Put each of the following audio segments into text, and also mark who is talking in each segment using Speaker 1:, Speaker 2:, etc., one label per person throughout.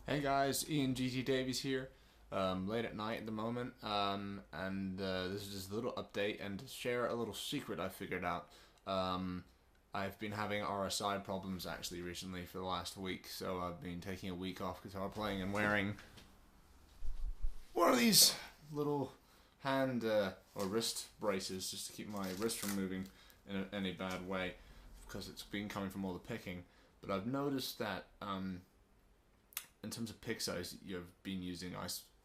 Speaker 1: Hey guys, Ian GT Davies here. Late at night at the moment, this is just a little update and to share a little secret I figured out. I've been having RSI problems actually recently for the last week, so I've been taking a week off guitar playing and wearing one of these little hand or wrist braces just to keep my wrist from moving in any bad way because it's been coming from all the picking. But I've noticed that in terms of pick size you've been using,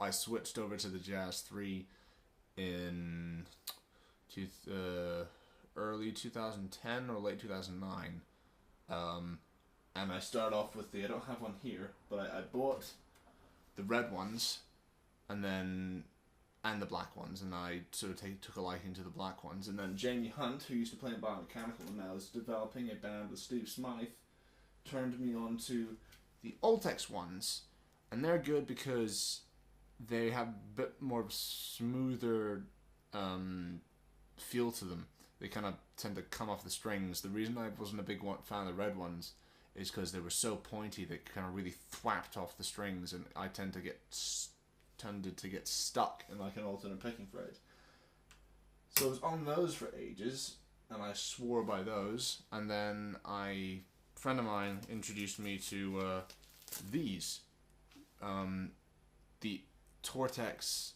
Speaker 1: I switched over to the Jazz III in early 2010 or late 2009, and I start off with I don't have one here, but I bought the red ones and the black ones, and I sort of took a liking to the black ones, and then Jamie Hunt, who used to play in biomechanical and now is developing a band with Steve Smythe, turned me on to the Tortex ones, and they're good because they have a bit more smoother feel to them. They kind of tend to come off the strings. The reason I wasn't a big fan of the red ones is because they were so pointy they kind of really thwapped off the strings, and I tended to get stuck in like an alternate picking phrase. So I was on those for ages, and I swore by those, and then a friend of mine introduced me to these, the Tortex,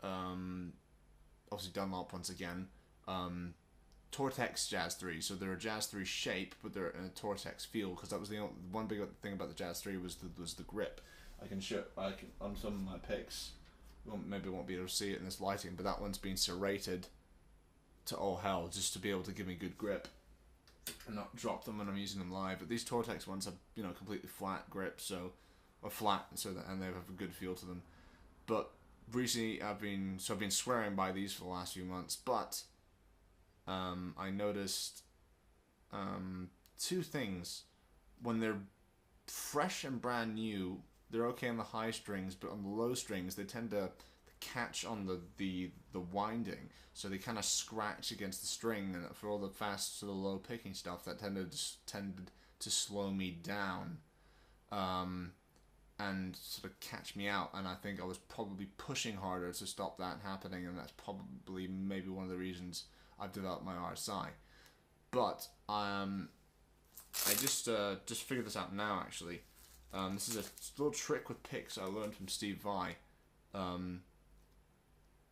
Speaker 1: obviously Dunlop once again, Tortex Jazz III. So they're a Jazz III shape, but they're in a Tortex feel, because that was the one big thing about the Jazz III was the grip. I can show on some of my picks. Maybe I won't be able to see it in this lighting, but that one's been serrated to all hell just to be able to give me good grip and not drop them when I'm using them live. But these Tortex ones have, completely flat grip, and they have a good feel to them. But recently I've been swearing by these for the last few months, but I noticed two things. When they're fresh and brand new, they're okay on the high strings, but on the low strings they tend to catch on the winding, so they kind of scratch against the string, and for all the fast to the low picking stuff, that tended to slow me down, and sort of catch me out. And I think I was probably pushing harder to stop that happening, and that's probably maybe one of the reasons I've developed my RSI. But I just figured this out now actually. This is a little trick with picks I learned from Steve Vai.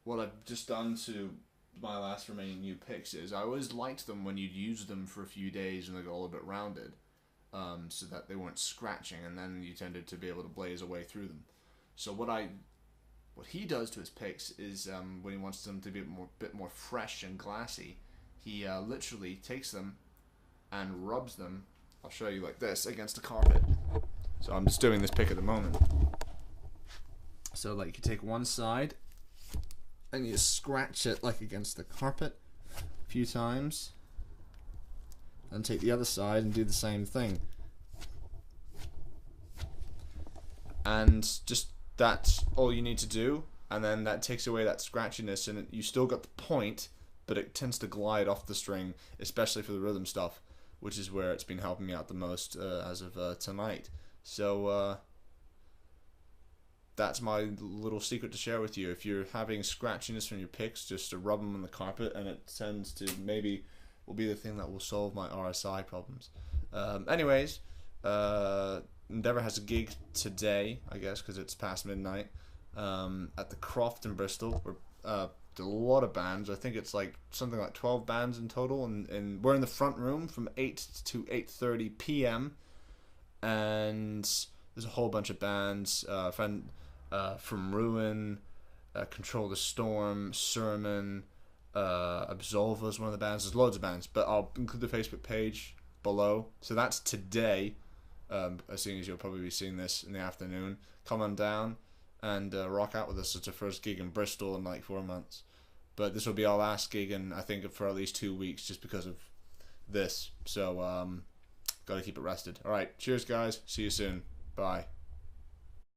Speaker 1: What I've just done to my last remaining new picks is I always liked them when you'd use them for a few days and they got a little bit rounded, so that they weren't scratching, and then you tended to be able to blaze a way through them. So what he does to his picks is when he wants them to be a bit more fresh and glassy, he literally takes them and rubs them. I'll show you like this against the carpet. So I'm just doing this pick at the moment. So like you take one side and you scratch it like against the carpet a few times, and take the other side and do the same thing. And just that's all you need to do, and then that takes away that scratchiness, and you still got the point, but it tends to glide off the string, especially for the rhythm stuff, which is where it's been helping me out the most as of tonight. So that's my little secret to share with you. If you're having scratchiness from your picks, just to rub them on the carpet, and it tends to maybe will be the thing that will solve my RSI problems. Anyways, Endeavour has a gig today, I guess, because it's past midnight, at the Croft in Bristol. Where a lot of bands. I think it's like something like 12 bands in total, and we're in the front room from 8 to 8:30 p.m. and there's a whole bunch of bands, from Ruin, Control the Storm, Sermon, Absolva is one of the bands. There's loads of bands, but I'll include the Facebook page below. So that's today, as soon as you'll probably be seeing this in the afternoon. Come on down and rock out with us. It's our first gig in Bristol in like 4 months, but this will be our last gig, and I think for at least 2 weeks, just because of this. So gotta keep it rested. Alright, cheers guys, see you soon, bye.